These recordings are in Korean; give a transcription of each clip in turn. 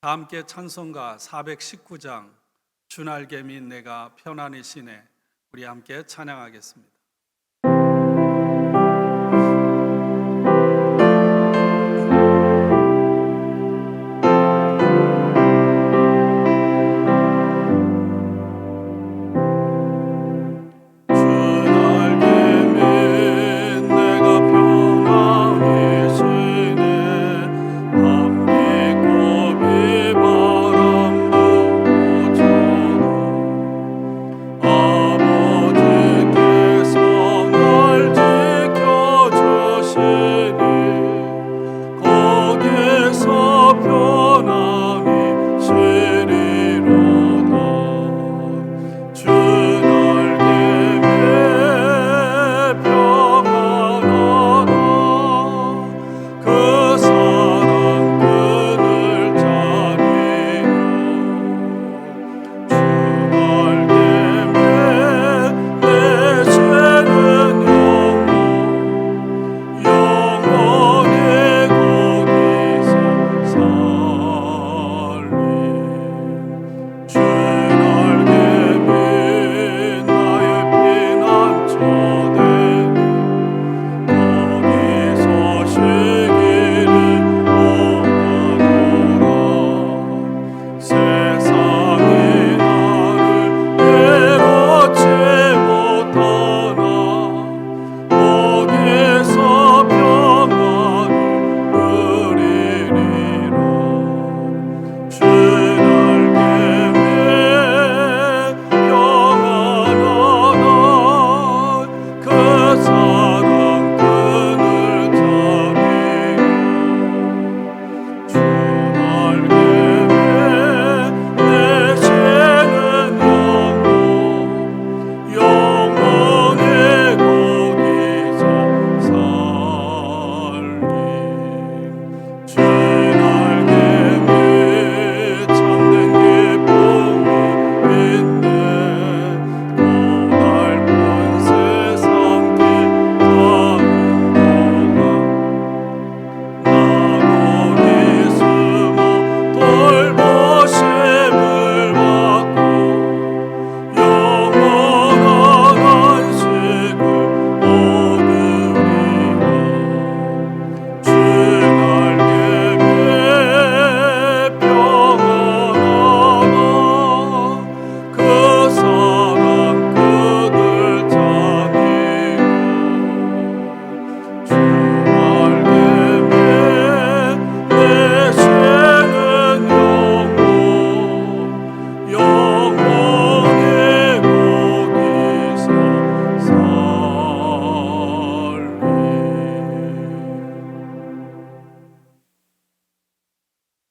다 함께 찬송가 419장 주날개미 내가 편안히 쉬네, 우리 함께 찬양하겠습니다.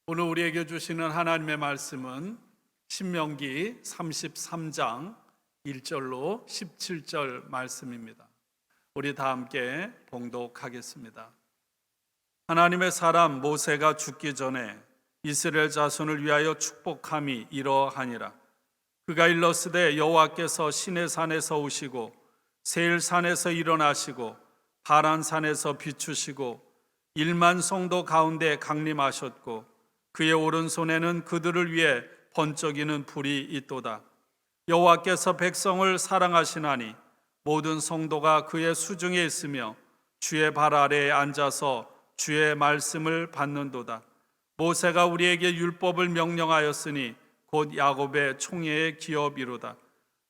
오늘 우리에게 주시는 하나님의 말씀은 신명기 33장 1절로 17절 말씀입니다. 우리 다 함께 봉독하겠습니다. 하나님의 사람 모세가 죽기 전에 이스라엘 자손을 위하여 축복함이 이러하니라. 그가 일렀으되 여호와께서 시내산에서 오시고 세일산에서 일어나시고 바란산에서 비추시고 1만 성도 가운데 강림하셨고 그의 오른손에는 그들을 위해 번쩍이는 불이 있도다. 여호와께서 백성을 사랑하시나니 모든 성도가 그의 수중에 있으며 주의 발 아래에 앉아서 주의 말씀을 받는도다. 모세가 우리에게 율법을 명령하였으니 곧 야곱의 총회의 기업이로다.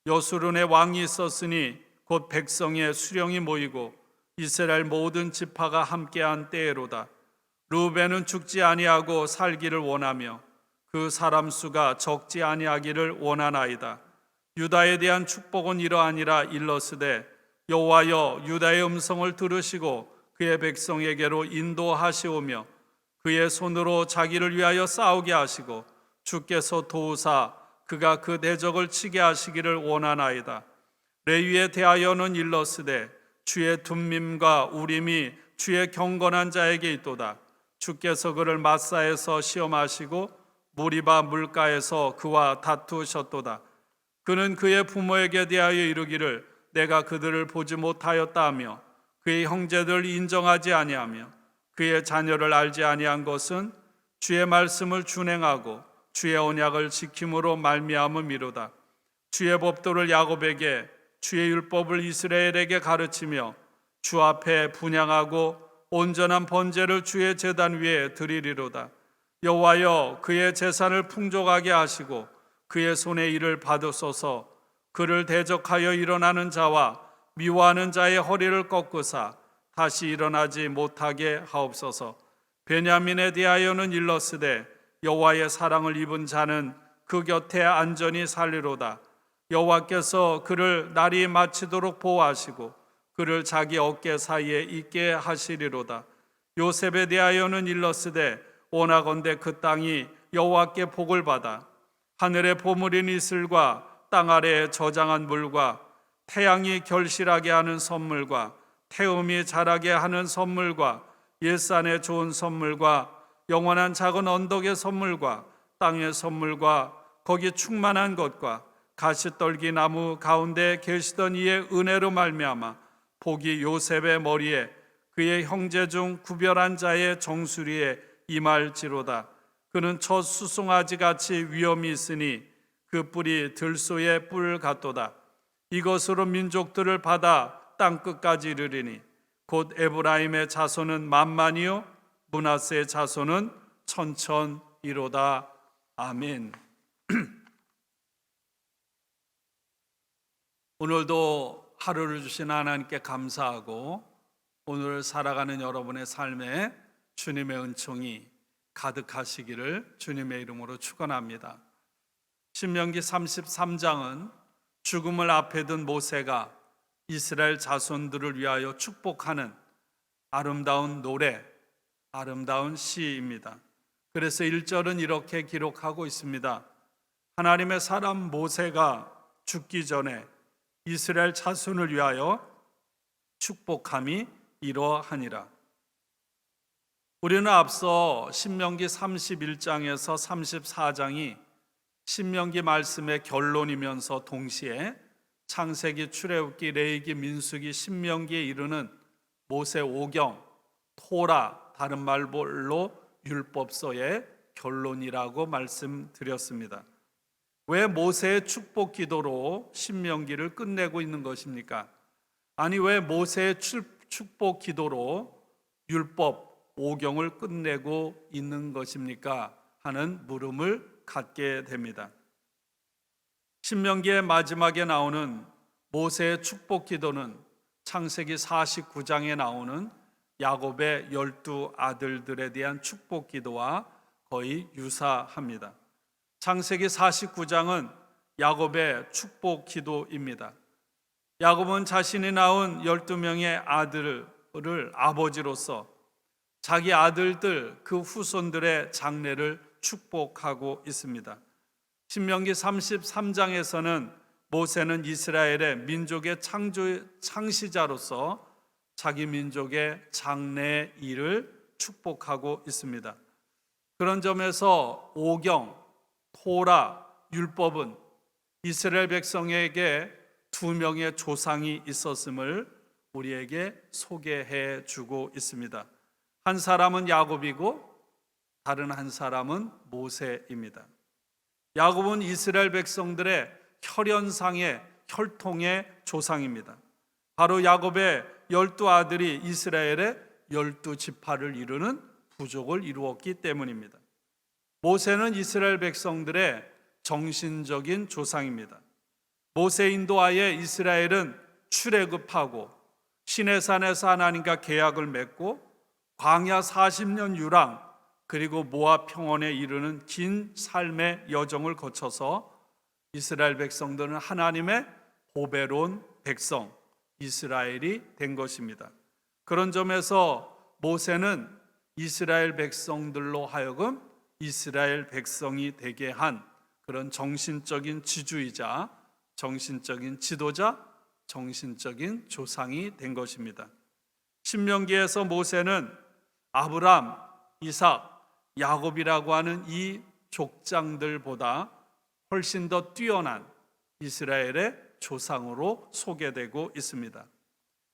여수론의 왕이 있었으니 곧 백성의 수령이 모이고 이스라엘 모든 지파가 함께한 때에로다. 르우벤은 죽지 아니하고 살기를 원하며 그 사람 수가 적지 아니하기를 원하나이다. 유다에 대한 축복은 이러하니라. 일러스되 여호와여 유다의 음성을 들으시고 그의 백성에게로 인도하시오며 그의 손으로 자기를 위하여 싸우게 하시고 주께서 도우사 그가 그 대적을 치게 하시기를 원하나이다. 레위에 대하여는 일러스되 주의 둠밈과 우림이 주의 경건한 자에게 있도다. 주께서 그를 마사에서 시험하시고 무리바 물가에서 그와 다투셨도다. 그는 그의 부모에게 대하여 이르기를 내가 그들을 보지 못하였다 하며 그의 형제들을 인정하지 아니하며 그의 자녀를 알지 아니한 것은 주의 말씀을 준행하고 주의 언약을 지킴으로 말미암음이로다. 주의 법도를 야곱에게 주의 율법을 이스라엘에게 가르치며 주 앞에 분향하고 온전한 번제를 주의 제단 위에 드리리로다. 여호와여, 그의 재산을 풍족하게 하시고 그의 손의 일을 받으소서. 그를 대적하여 일어나는 자와 미워하는 자의 허리를 꺾으사 다시 일어나지 못하게 하옵소서. 베냐민에 대하여는 일렀으되 여호와의 사랑을 입은 자는 그 곁에 안전히 살리로다. 여호와께서 그를 날이 마치도록 보호하시고 그를 자기 어깨 사이에 있게 하시리로다. 요셉에 대하여는 일렀으되 원하건대 그 땅이 여호와께 복을 받아 하늘에 보물인 이슬과 땅 아래에 저장한 물과 태양이 결실하게 하는 선물과 태음이 자라게 하는 선물과 옛산의 좋은 선물과 영원한 작은 언덕의 선물과 땅의 선물과 거기 충만한 것과 가시떨기 나무 가운데 계시던 이의 은혜로 말미암아 복이 요셉의 머리에 그의 형제 중 구별한 자의 정수리에 임할지로다. 그는 첫 수송아지 같이 위엄이 있으니 그 뿔이 들소의 뿔 같도다. 이것으로 민족들을 받아 땅 끝까지 이르리니 곧 에브라임의 자손은 만만이요 므낫세의 자손은 천천이로다. 아멘. 오늘도 하루를 주신 하나님께 감사하고 오늘 살아가는 여러분의 삶에 주님의 은총이 가득하시기를 주님의 이름으로 축원합니다. 신명기 33장은 죽음을 앞에 둔 모세가 이스라엘 자손들을 위하여 축복하는 아름다운 노래, 아름다운 시입니다. 그래서 1절은 이렇게 기록하고 있습니다. 하나님의 사람 모세가 죽기 전에 이스라엘 자손을 위하여 축복함이 이러하니라. 우리는 앞서 신명기 31장에서 34장이 신명기 말씀의 결론이면서 동시에 창세기, 출애굽기, 레위기, 민수기, 신명기에 이르는 모세 오경, 토라, 다른 말로 율법서의 결론이라고 말씀드렸습니다. 왜 모세의 축복 기도로 신명기를 끝내고 있는 것입니까? 아니, 왜 모세의 축복 기도로 율법 오경을 끝내고 있는 것입니까? 하는 물음을 갖게 됩니다. 신명기의 마지막에 나오는 모세의 축복 기도는 창세기 49장에 나오는 야곱의 12 아들들에 대한 축복 기도와 거의 유사합니다. 창세기 49장은 야곱의 축복 기도입니다. 야곱은 자신이 낳은 12명의 아들을 아버지로서 자기 아들들 그 후손들의 장래를 축복하고 있습니다. 신명기 33장에서는 모세는 이스라엘의 민족의 창시자로서 자기 민족의 장래 일을 축복하고 있습니다. 그런 점에서 오경, 토라, 율법은 이스라엘 백성에게 2명의 조상이 있었음을 우리에게 소개해 주고 있습니다. 한 사람은 야곱이고 다른 한 사람은 모세입니다. 야곱은 이스라엘 백성들의 혈연상의 혈통의 조상입니다. 바로 야곱의 12 아들이 이스라엘의 12지파를 이루는 부족을 이루었기 때문입니다. 모세는 이스라엘 백성들의 정신적인 조상입니다. 모세 인도하에 이스라엘은 출애굽하고 시내산에서 하나님과 계약을 맺고 광야 40년 유랑 그리고 모압 평원에 이르는 긴 삶의 여정을 거쳐서 이스라엘 백성들은 하나님의 보배로운 백성 이스라엘이 된 것입니다. 그런 점에서 모세는 이스라엘 백성들로 하여금 이스라엘 백성이 되게 한 그런 정신적인 지주이자 정신적인 지도자, 정신적인 조상이 된 것입니다. 신명기에서 모세는 아브람, 이삭, 야곱이라고 하는 이 족장들보다 훨씬 더 뛰어난 이스라엘의 조상으로 소개되고 있습니다.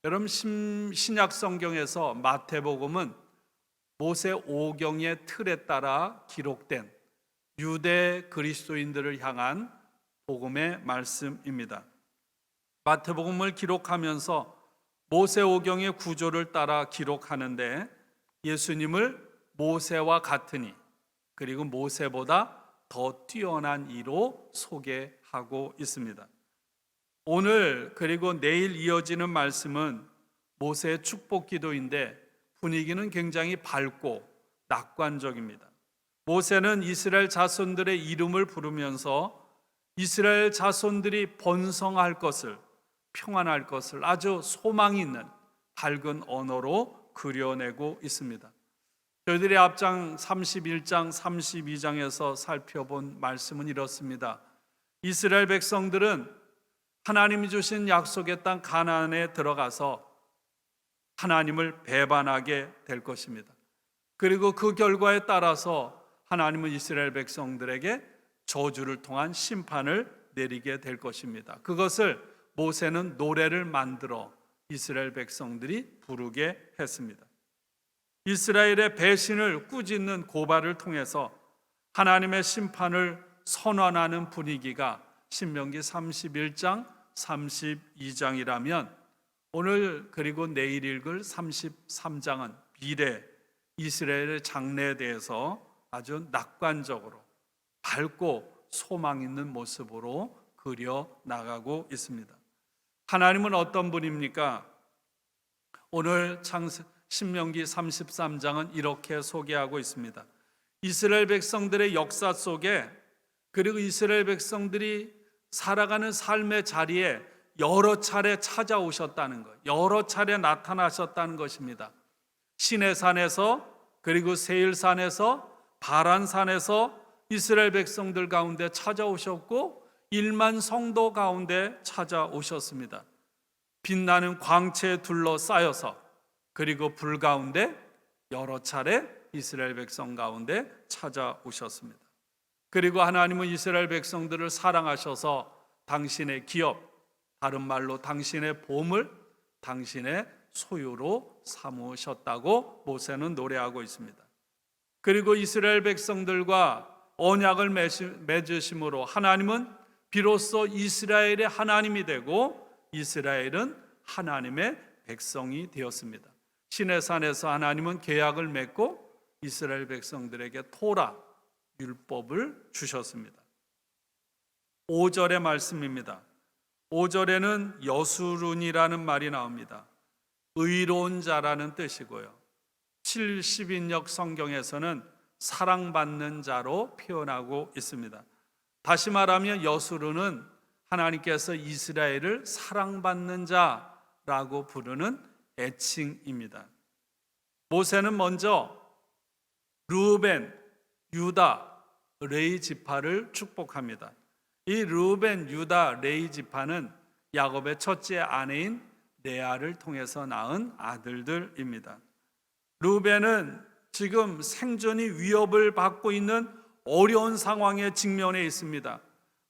여러분, 신약 성경에서 마태복음은 모세 오경의 틀에 따라 기록된 유대 그리스도인들을 향한 복음의 말씀입니다. 마태복음을 기록하면서 모세 오경의 구조를 따라 기록하는데 예수님을 모세와 같으니 그리고 모세보다 더 뛰어난 이로 소개하고 있습니다. 오늘 그리고 내일 이어지는 말씀은 모세의 축복 기도인데 분위기는 굉장히 밝고 낙관적입니다. 모세는 이스라엘 자손들의 이름을 부르면서 이스라엘 자손들이 번성할 것을, 평안할 것을 아주 소망 있는 밝은 언어로 그려내고 있습니다. 저희들이 앞장 31장, 32장에서 살펴본 말씀은 이렇습니다. 이스라엘 백성들은 하나님이 주신 약속의 땅 가나안에 들어가서 하나님을 배반하게 될 것입니다. 그리고 그 결과에 따라서 하나님은 이스라엘 백성들에게 저주를 통한 심판을 내리게 될 것입니다. 그것을 모세는 노래를 만들어 이스라엘 백성들이 부르게 했습니다. 이스라엘의 배신을 꾸짖는 고발을 통해서 하나님의 심판을 선언하는 분위기가 신명기 31장, 32장이라면 오늘 그리고 내일 읽을 33장은 미래 이스라엘의 장래에 대해서 아주 낙관적으로 밝고 소망 있는 모습으로 그려 나가고 있습니다. 하나님은 어떤 분입니까? 오늘 신명기 33장은 이렇게 소개하고 있습니다. 이스라엘 백성들의 역사 속에 그리고 이스라엘 백성들이 살아가는 삶의 자리에 여러 차례 찾아오셨다는 것, 여러 차례 나타나셨다는 것입니다. 시내산에서 그리고 세일산에서 바란산에서 이스라엘 백성들 가운데 찾아오셨고 1만 성도 가운데 찾아오셨습니다. 빛나는 광채에 둘러싸여서 그리고 불 가운데 여러 차례 이스라엘 백성 가운데 찾아오셨습니다. 그리고 하나님은 이스라엘 백성들을 사랑하셔서 당신의 기업, 다른 말로 당신의 보물, 당신의 소유로 삼으셨다고 모세는 노래하고 있습니다. 그리고 이스라엘 백성들과 언약을 맺으심으로 하나님은 비로소 이스라엘의 하나님이 되고 이스라엘은 하나님의 백성이 되었습니다. 시내산에서 하나님은 계약을 맺고 이스라엘 백성들에게 토라, 율법을 주셨습니다. 5절의 말씀입니다. 5절에는 여수룬이라는 말이 나옵니다. 의로운 자라는 뜻이고요. 70인역 성경에서는 사랑받는 자로 표현하고 있습니다. 다시 말하면 여수룬은 하나님께서 이스라엘을 사랑받는 자라고 부르는 애칭입니다. 모세는 먼저 르우벤, 유다, 레위 지파를 축복합니다. 이 르우벤, 유다, 레위 지파는 야곱의 첫째 아내인 레아를 통해서 낳은 아들들입니다. 르우벤은 지금 생존이 위협을 받고 있는 어려운 상황에 직면해 있습니다.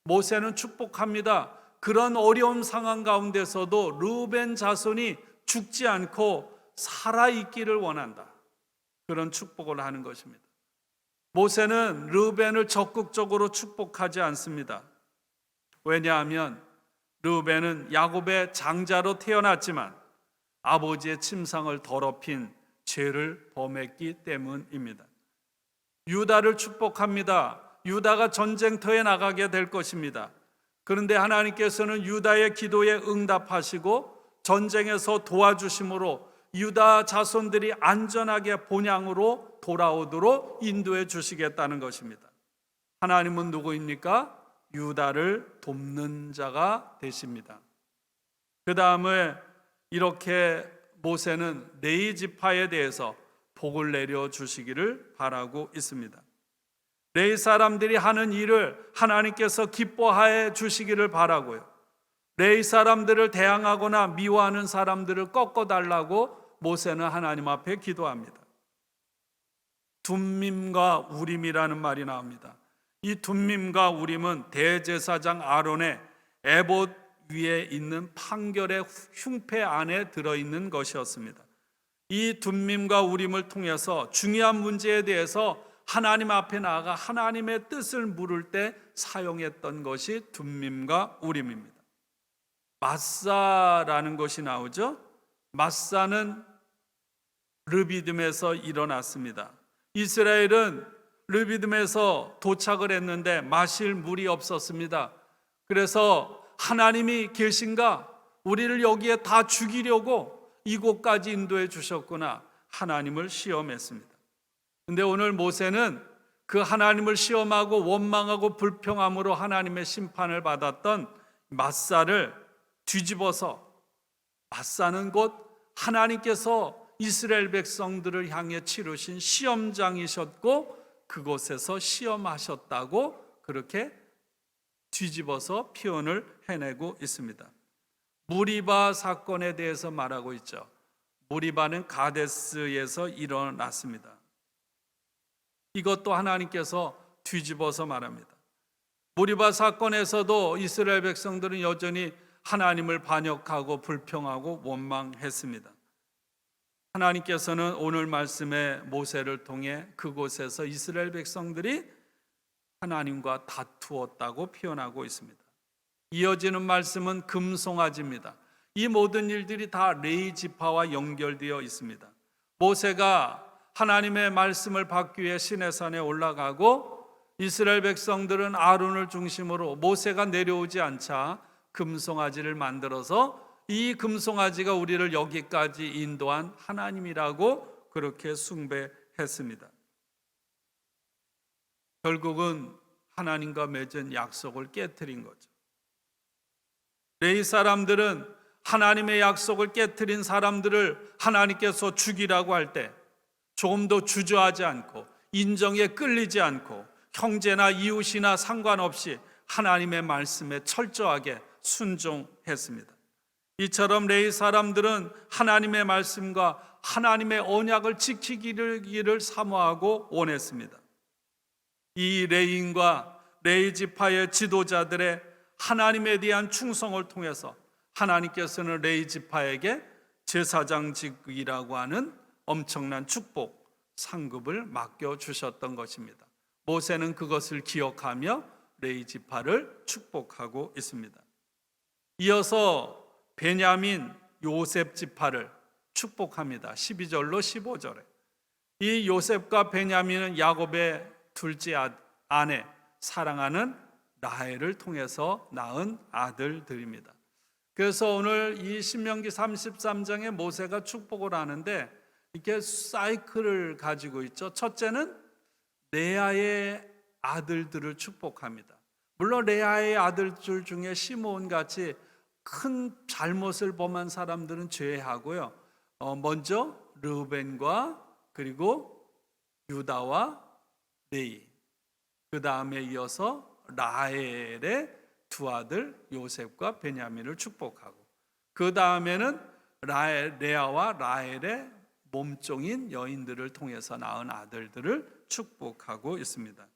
모세는 축복합니다. 그런 어려운 상황 가운데서도 르우벤 자손이 죽지 않고 살아있기를 원한다. 그런 축복을 하는 것입니다. 모세는 르우벤을 적극적으로 축복하지 않습니다. 왜냐하면 르우벤은 야곱의 장자로 태어났지만 아버지의 침상을 더럽힌 죄를 범했기 때문입니다. 유다를 축복합니다. 유다가 전쟁터에 나가게 될 것입니다. 그런데 하나님께서는 유다의 기도에 응답하시고 전쟁에서 도와주심으로 유다 자손들이 안전하게 본향으로 돌아오도록 인도해 주시겠다는 것입니다. 하나님은 누구입니까? 유다를 돕는 자가 되십니다. 그 다음에 이렇게 모세는 레위 지파에 대해서 복을 내려 주시기를 바라고 있습니다. 레위 사람들이 하는 일을 하나님께서 기뻐하여 주시기를 바라고요. 레위 사람들을 대항하거나 미워하는 사람들을 꺾어달라고 모세는 하나님 앞에 기도합니다. 둠밈과 우림이라는 말이 나옵니다. 이 둠밈과 우림은 대제사장 아론의 에봇 위에 있는 판결의 흉패 안에 들어있는 것이었습니다. 이 둠밈과 우림을 통해서 중요한 문제에 대해서 하나님 앞에 나아가 하나님의 뜻을 물을 때 사용했던 것이 둠밈과 우림입니다. 마사라는 것이 나오죠. 마사는 르비딤에서 일어났습니다. 이스라엘은 르비딤에서 도착을 했는데 마실 물이 없었습니다. 그래서 하나님이 계신가? 우리를 여기에 다 죽이려고 이곳까지 인도해 주셨구나. 하나님을 시험했습니다. 근데 오늘 모세는 그 하나님을 시험하고 원망하고 불평함으로 하나님의 심판을 받았던 마사를 뒤집어서, 마사는 곧 하나님께서 이스라엘 백성들을 향해 치르신 시험장이셨고 그곳에서 시험하셨다고 그렇게 뒤집어서 표현을 해내고 있습니다. 무리바 사건에 대해서 말하고 있죠. 무리바는 가데스에서 일어났습니다. 이것도 하나님께서 뒤집어서 말합니다. 무리바 사건에서도 이스라엘 백성들은 여전히 하나님을 반역하고 불평하고 원망했습니다. 하나님께서는 오늘 말씀에 모세를 통해 그곳에서 이스라엘 백성들이 하나님과 다투었다고 표현하고 있습니다. 이어지는 말씀은 금송아지입니다. 이 모든 일들이 다 레위 지파와 연결되어 있습니다. 모세가 하나님의 말씀을 받기 위해 시내산에 올라가고 이스라엘 백성들은 아론을 중심으로 모세가 내려오지 않자 금송아지를 만들어서 이 금송아지가 우리를 여기까지 인도한 하나님이라고 그렇게 숭배했습니다. 결국은 하나님과 맺은 약속을 깨트린 거죠. 레위 사람들은 하나님의 약속을 깨트린 사람들을 하나님께서 죽이라고 할 때 조금 더 주저하지 않고 인정에 끌리지 않고 형제나 이웃이나 상관없이 하나님의 말씀에 철저하게 순종했습니다. 이처럼 레위 사람들은 하나님의 말씀과 하나님의 언약을 지키기를 사모하고 원했습니다. 이 레위인과 레위 지파의 지도자들의 하나님에 대한 충성을 통해서 하나님께서는 레위 지파에게 제사장직이라고 하는 엄청난 축복, 상급을 맡겨주셨던 것입니다. 모세는 그것을 기억하며 레위 지파를 축복하고 있습니다. 이어서 베냐민, 요셉 지파를 축복합니다. 12절로 15절에 이 요셉과 베냐민은 야곱의 둘째 아내, 사랑하는 라헬을 통해서 낳은 아들들입니다. 그래서 오늘 이 신명기 33장에 모세가 축복을 하는데 이렇게 사이클을 가지고 있죠. 첫째는 레아의 아들들을 축복합니다. 물론 레아의 아들들 중에 시므온 같이 큰 잘못을 범한 사람들은 제외하고요. 먼저 르우벤과 그리고 유다와 레위, 그 다음에 이어서 라헬의 두 아들 요셉과 베냐민을 축복하고 그 다음에는 레아와 라헬의 몸종인 여인들을 통해서 낳은 아들들을 축복하고 있습니다.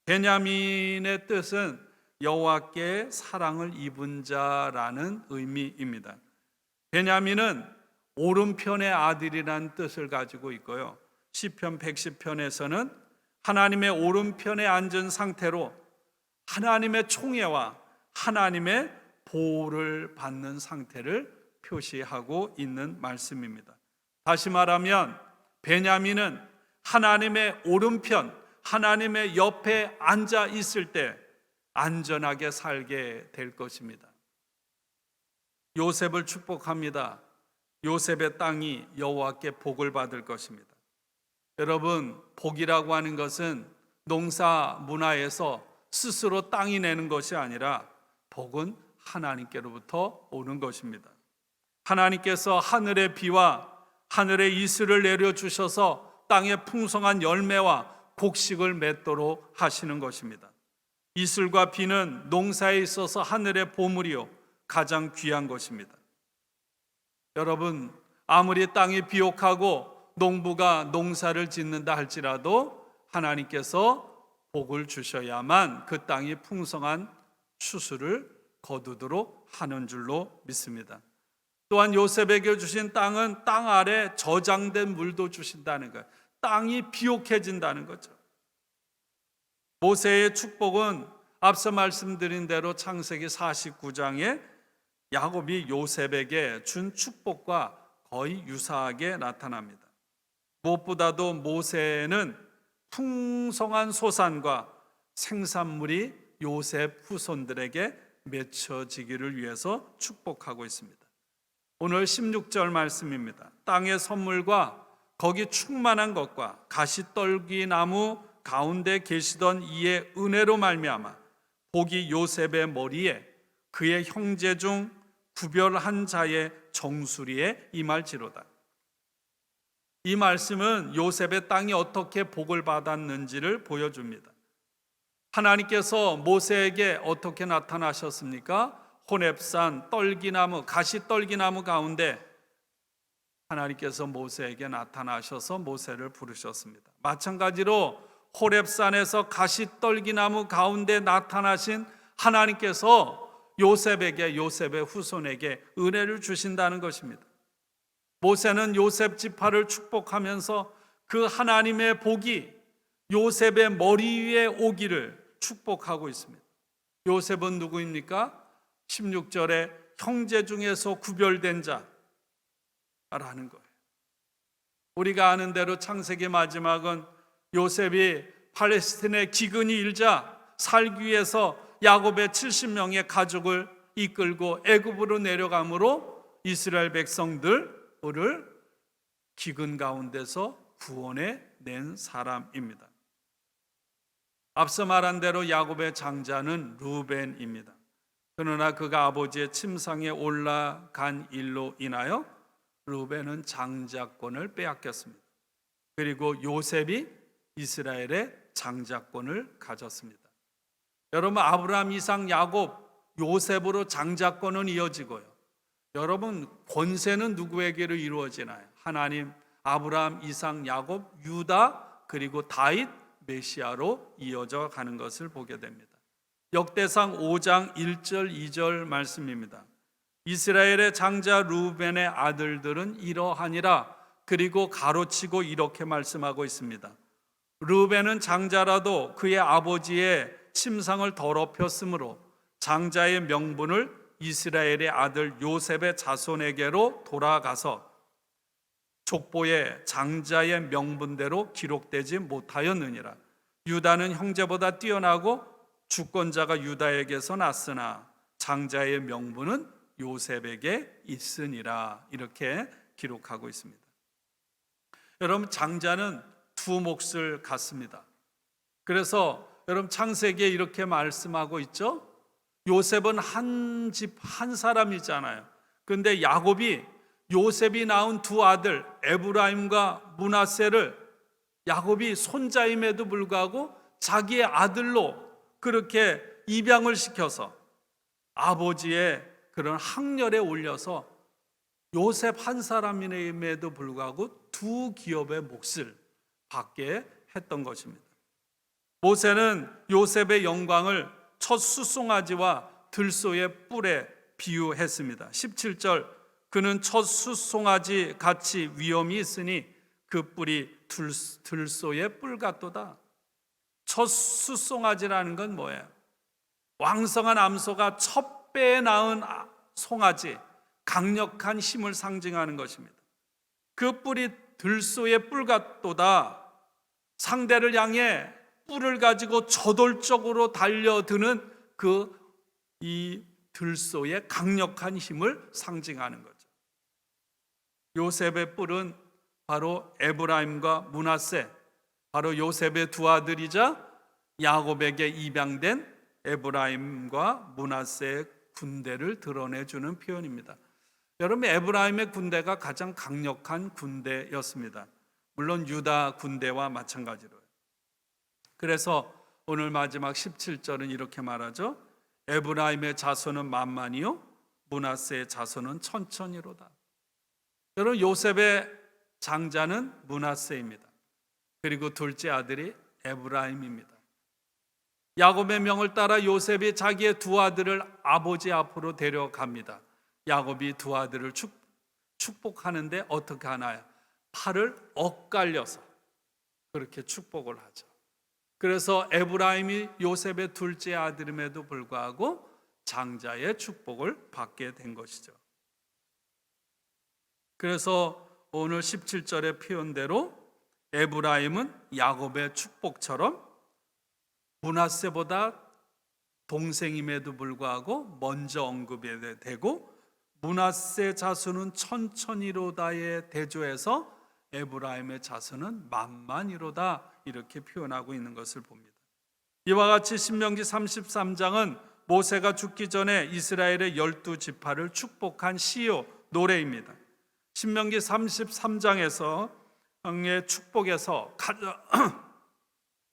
베냐민의 뜻은 여호와께 사랑을 입은 자라는 의미입니다. 베냐민은 오른편의 아들이라는 뜻을 가지고 있고요. 시편 110편에서는 하나님의 오른편에 앉은 상태로 하나님의 총애와 하나님의 보호를 받는 상태를 표시하고 있는 말씀입니다. 다시 말하면 베냐민은 하나님의 오른편, 하나님의 옆에 앉아 있을 때 안전하게 살게 될 것입니다. 요셉을 축복합니다. 요셉의 땅이 여호와께 복을 받을 것입니다. 여러분, 복이라고 하는 것은 농사 문화에서 스스로 땅이 내는 것이 아니라 복은 하나님께로부터 오는 것입니다. 하나님께서 하늘의 비와 하늘의 이슬을 내려주셔서 땅에 풍성한 열매와 곡식을 맺도록 하시는 것입니다. 이슬과 비는 농사에 있어서 하늘의 보물이요 가장 귀한 것입니다. 여러분, 아무리 땅이 비옥하고 농부가 농사를 짓는다 할지라도 하나님께서 복을 주셔야만 그 땅이 풍성한 추수를 거두도록 하는 줄로 믿습니다. 또한 요셉에게 주신 땅은 땅 아래 저장된 물도 주신다는 거예요. 땅이 비옥해진다는 거죠. 모세의 축복은 앞서 말씀드린 대로 창세기 49장에 야곱이 요셉에게 준 축복과 거의 유사하게 나타납니다. 무엇보다도 모세는 풍성한 소산과 생산물이 요셉 후손들에게 맺혀지기를 위해서 축복하고 있습니다. 오늘 16절 말씀입니다. 땅의 선물과 거기 충만한 것과 가시떨기 나무 가운데 계시던 이의 은혜로 말미암아 복이 요셉의 머리에 그의 형제 중 구별한 자의 정수리에 임할지로다. 이 말씀은 요셉의 땅이 어떻게 복을 받았는지를 보여줍니다. 하나님께서 모세에게 어떻게 나타나셨습니까? 호렙산 떨기나무, 가시떨기나무 가운데 하나님께서 모세에게 나타나셔서 모세를 부르셨습니다. 마찬가지로 호렙산에서 가시떨기나무 가운데 나타나신 하나님께서 요셉에게, 요셉의 후손에게 은혜를 주신다는 것입니다. 모세는 요셉 지파를 축복하면서 그 하나님의 복이 요셉의 머리 위에 오기를 축복하고 있습니다. 요셉은 누구입니까? 16절에 형제 중에서 구별된 자라는 거예요. 우리가 아는 대로 창세기 마지막은 요셉이 팔레스틴의 기근이 일자 살기 위해서 야곱의 70명의 가족을 이끌고 애굽으로 내려감으로 이스라엘 백성들을 기근 가운데서 구원해 낸 사람입니다. 앞서 말한 대로 야곱의 장자는 루벤입니다. 그러나 그가 아버지의 침상에 올라간 일로 인하여 루벤은 장자권을 빼앗겼습니다. 그리고 요셉이 이스라엘의 장자권을 가졌습니다. 여러분, 아브라함, 이삭, 야곱, 요셉으로 장자권은 이어지고요. 여러분, 권세는 누구에게로 이루어지나요? 하나님, 아브라함, 이삭, 야곱, 유다, 그리고 다윗, 메시아로 이어져 가는 것을 보게 됩니다. 역대상 5장 1절 2절 말씀입니다. 이스라엘의 장자 루벤의 아들들은 이러하니라. 그리고 가로치고 이렇게 말씀하고 있습니다. 루벤은 장자라도 그의 아버지의 침상을 더럽혔으므로 장자의 명분을 이스라엘의 아들 요셉의 자손에게로 돌아가서 족보에 장자의 명분대로 기록되지 못하였느니라. 유다는 형제보다 뛰어나고 주권자가 유다에게서 났으나 장자의 명분은 요셉에게 있으니라. 이렇게 기록하고 있습니다. 여러분, 장자는 두 몫을 갖습니다. 그래서 여러분, 창세기에 이렇게 말씀하고 있죠. 요셉은 한 집 한 사람이잖아요. 그런데 야곱이 요셉이 낳은 두 아들 에브라임과 므낫세를 야곱이 손자임에도 불구하고 자기의 아들로 그렇게 입양을 시켜서 아버지의 그런 학렬에 올려서 요셉 한 사람임에도 불구하고 두 기업의 몫을 받게 했던 것입니다. 모세는 요셉의 영광을 첫 숫송아지와 들소의 뿔에 비유했습니다. 17절, 그는 첫 숫송아지 같이 위엄이 있으니 그 뿔이 들소의 뿔 같도다. 첫 숫송아지라는 건 뭐예요? 왕성한 암소가 첫 배에 낳은 송아지, 강력한 힘을 상징하는 것입니다. 그 뿔이 들소의 뿔 같도다. 상대를 향해 뿔을 가지고 저돌적으로 달려드는 이 들소의 강력한 힘을 상징하는 거죠. 요셉의 뿔은 바로 에브라임과 므낫세, 바로 요셉의 두 아들이자 야곱에게 입양된 에브라임과 므낫세의 군대를 드러내주는 표현입니다. 여러분, 에브라임의 군대가 가장 강력한 군대였습니다. 물론 유다 군대와 마찬가지로요. 그래서 오늘 마지막 17절은 이렇게 말하죠. 에브라임의 자손은 만만이요 므낫세의 자손은 천천히로다. 여러분, 요셉의 장자는 므낫세입니다. 그리고 둘째 아들이 에브라임입니다. 야곱의 명을 따라 요셉이 자기의 두 아들을 아버지 앞으로 데려갑니다. 야곱이 두 아들을 축복하는데 어떻게 하나요? 팔을 엇갈려서 그렇게 축복을 하죠. 그래서 에브라임이 요셉의 둘째 아들임에도 불구하고 장자의 축복을 받게 된 것이죠. 그래서 오늘 17절의 표현대로 에브라임은 야곱의 축복처럼 므낫세보다 동생임에도 불구하고 먼저 언급이 되고, 므낫세 자손은 천천히로다의 대조해서 에브라임의 자손은 만만히로다 이렇게 표현하고 있는 것을 봅니다. 이와 같이 신명기 33장은 모세가 죽기 전에 이스라엘의 12지파를 축복한 시요 노래입니다. 신명기 33장에서 의 축복에서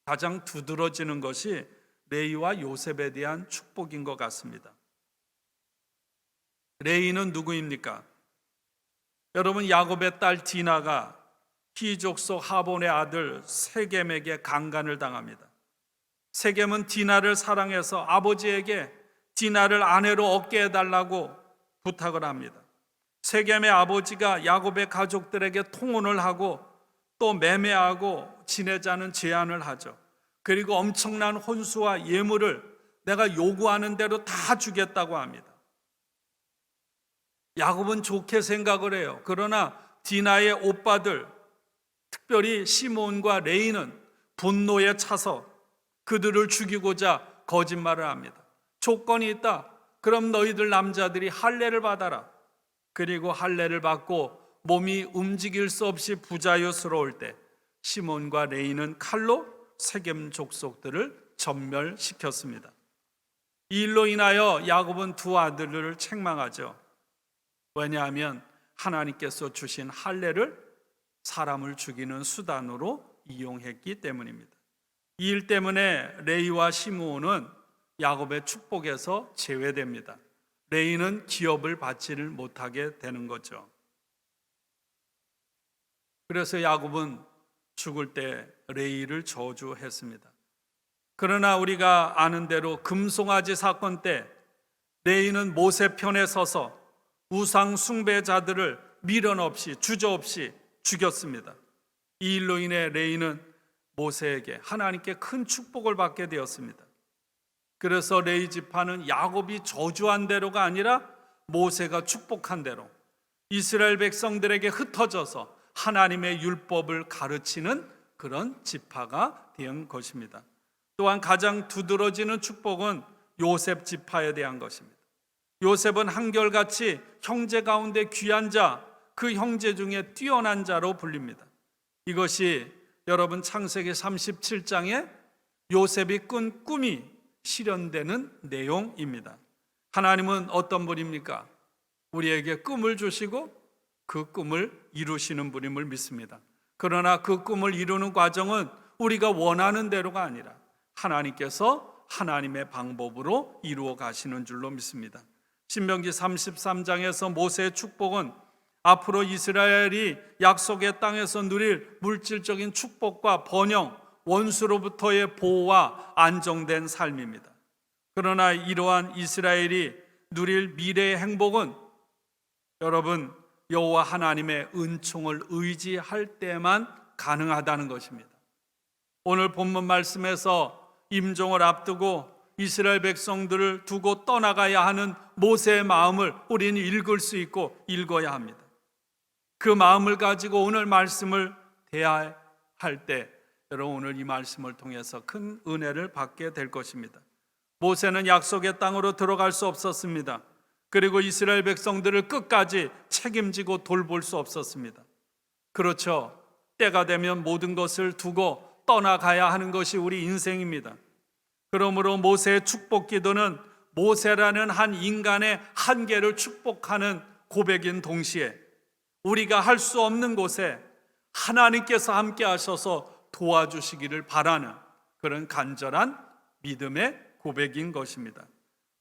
가장 두드러지는 것이 레이와 요셉에 대한 축복인 것 같습니다. 레이는 누구입니까? 여러분, 야곱의 딸 디나가 히족속 하본의 아들 세겜에게 강간을 당합니다. 세겜은 디나를 사랑해서 아버지에게 디나를 아내로 얻게 해달라고 부탁을 합니다. 세겜의 아버지가 야곱의 가족들에게 통혼을 하고 또 매매하고 지내자는 제안을 하죠. 그리고 엄청난 혼수와 예물을 내가 요구하는 대로 다 주겠다고 합니다. 야곱은 좋게 생각을 해요. 그러나 디나의 오빠들, 특별히 시몬과 레이는 분노에 차서 그들을 죽이고자 거짓말을 합니다. 조건이 있다. 그럼 너희들 남자들이 할례를 받아라. 그리고 할례를 받고 몸이 움직일 수 없이 부자유스러울 때 시몬과 레이는 칼로 세겜 족속들을 전멸시켰습니다. 이 일로 인하여 야곱은 두 아들을 책망하죠. 왜냐하면 하나님께서 주신 할례를 사람을 죽이는 수단으로 이용했기 때문입니다. 이 일 때문에 레이와 시므온은 야곱의 축복에서 제외됩니다. 레이는 기업을 받지를 못하게 되는 거죠. 그래서 야곱은 죽을 때 레이를 저주했습니다. 그러나 우리가 아는 대로 금송아지 사건 때 레이는 모세 편에 서서 우상 숭배자들을 미련 없이 주저없이 죽였습니다. 이 일로 인해 레이는 모세에게 하나님께 큰 축복을 받게 되었습니다. 그래서 레이 지파는 야곱이 저주한 대로가 아니라 모세가 축복한 대로 이스라엘 백성들에게 흩어져서 하나님의 율법을 가르치는 그런 지파가 된 것입니다. 또한 가장 두드러지는 축복은 요셉 지파에 대한 것입니다. 요셉은 한결같이 형제 가운데 귀한 자, 그 형제 중에 뛰어난 자로 불립니다. 이것이 여러분 창세기 37장에 요셉이 꾼 꿈이 실현되는 내용입니다. 하나님은 어떤 분입니까? 우리에게 꿈을 주시고 그 꿈을 이루시는 분임을 믿습니다. 그러나 그 꿈을 이루는 과정은 우리가 원하는 대로가 아니라 하나님께서 하나님의 방법으로 이루어 가시는 줄로 믿습니다. 신명기 33장에서 모세의 축복은 앞으로 이스라엘이 약속의 땅에서 누릴 물질적인 축복과 번영, 원수로부터의 보호와 안정된 삶입니다. 그러나 이러한 이스라엘이 누릴 미래의 행복은 여러분, 여호와 하나님의 은총을 의지할 때만 가능하다는 것입니다. 오늘 본문 말씀에서 임종을 앞두고 이스라엘 백성들을 두고 떠나가야 하는 모세의 마음을 우리는 읽을 수 있고 읽어야 합니다. 그 마음을 가지고 오늘 말씀을 대할 때 여러분, 오늘 이 말씀을 통해서 큰 은혜를 받게 될 것입니다. 모세는 약속의 땅으로 들어갈 수 없었습니다. 그리고 이스라엘 백성들을 끝까지 책임지고 돌볼 수 없었습니다. 그렇죠. 때가 되면 모든 것을 두고 떠나가야 하는 것이 우리 인생입니다. 그러므로 모세의 축복 기도는 모세라는 한 인간의 한계를 축복하는 고백인 동시에 우리가 할 수 없는 곳에 하나님께서 함께 하셔서 도와주시기를 바라는 그런 간절한 믿음의 고백인 것입니다.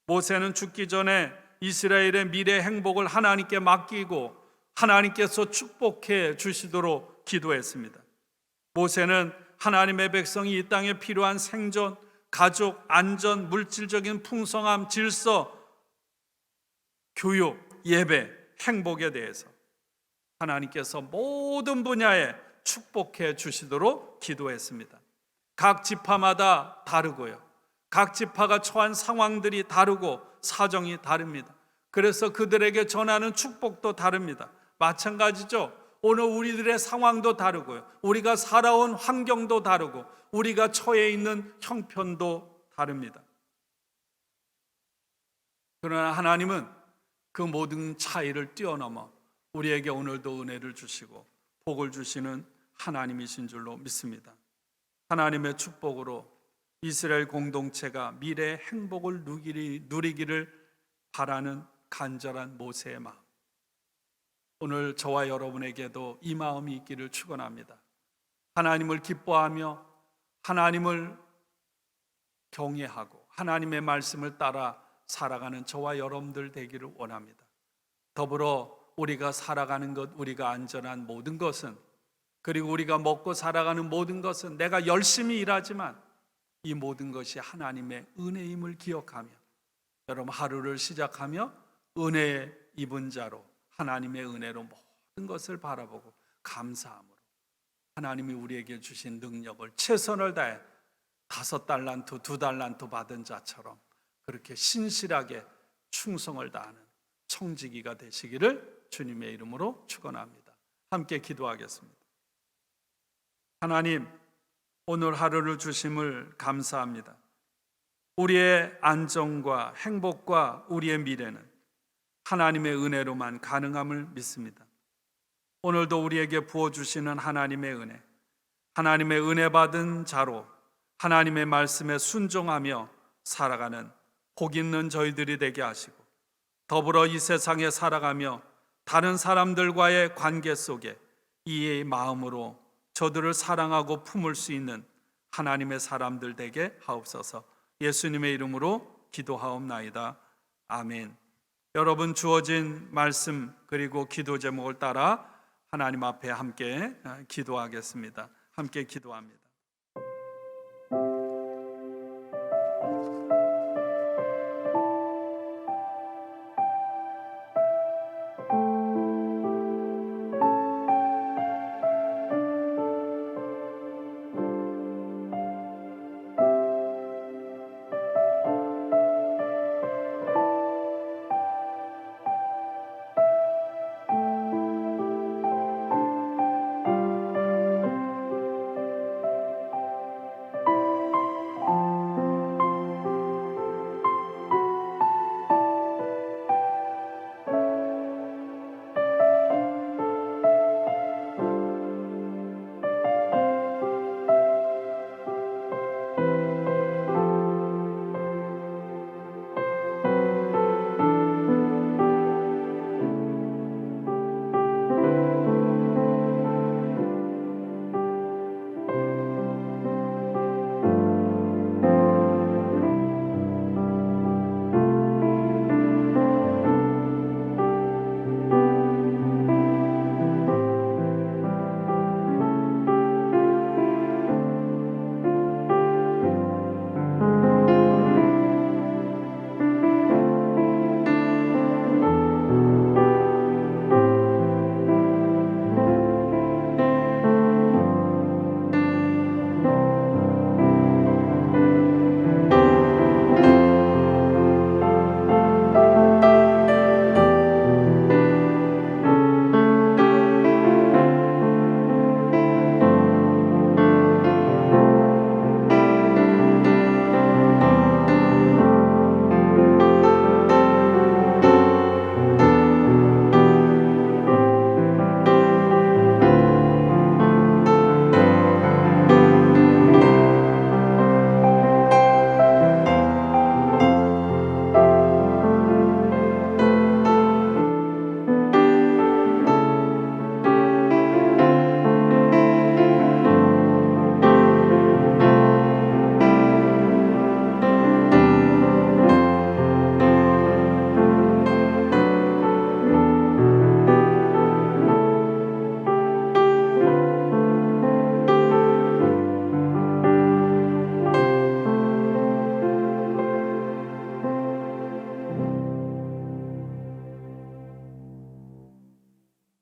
모세는 죽기 전에 이스라엘의 미래 행복을 하나님께 맡기고 하나님께서 축복해 주시도록 기도했습니다. 모세는 하나님의 백성이 이 땅에 필요한 생존, 가족, 안전, 물질적인 풍성함, 질서, 교육, 예배, 행복에 대해서 하나님께서 모든 분야에 축복해 주시도록 기도했습니다. 각 지파마다 다르고요. 각 지파가 처한 상황들이 다르고 사정이 다릅니다. 그래서 그들에게 전하는 축복도 다릅니다. 마찬가지죠. 오늘 우리들의 상황도 다르고요. 우리가 살아온 환경도 다르고 우리가 처해 있는 형편도 다릅니다. 그러나 하나님은 그 모든 차이를 뛰어넘어 우리에게 오늘도 은혜를 주시고 복을 주시는 하나님이신 줄로 믿습니다. 하나님의 축복으로 이스라엘 공동체가 미래의 행복을 누리기를 바라는 간절한 모세의 마음, 오늘 저와 여러분에게도 이 마음이 있기를 축원합니다. 하나님을 기뻐하며 하나님을 경외하고 하나님의 말씀을 따라 살아가는 저와 여러분들 되기를 원합니다. 더불어 우리가 살아가는 것, 우리가 안전한 모든 것은, 그리고 우리가 먹고 살아가는 모든 것은 내가 열심히 일하지만 이 모든 것이 하나님의 은혜임을 기억하며 여러분 하루를 시작하며 은혜의 입은 자로 하나님의 은혜로 모든 것을 바라보고 감사함으로 하나님이 우리에게 주신 능력을 최선을 다해 5달란트, 2달란트 받은 자처럼 그렇게 신실하게 충성을 다하는 청지기가 되시기를 주님의 이름으로 축원합니다. 함께 기도하겠습니다. 하나님, 오늘 하루를 주심을 감사합니다. 우리의 안정과 행복과 우리의 미래는 하나님의 은혜로만 가능함을 믿습니다. 오늘도 우리에게 부어주시는 하나님의 은혜, 하나님의 은혜 받은 자로 하나님의 말씀에 순종하며 살아가는 복 있는 저희들이 되게 하시고, 더불어 이 세상에 살아가며 다른 사람들과의 관계 속에 이의 마음으로 저들을 사랑하고 품을 수 있는 하나님의 사람들 되게 하옵소서. 예수님의 이름으로 기도하옵나이다. 아멘. 여러분, 주어진 말씀 그리고 기도 제목을 따라 하나님 앞에 함께 기도하겠습니다. 함께 기도합니다.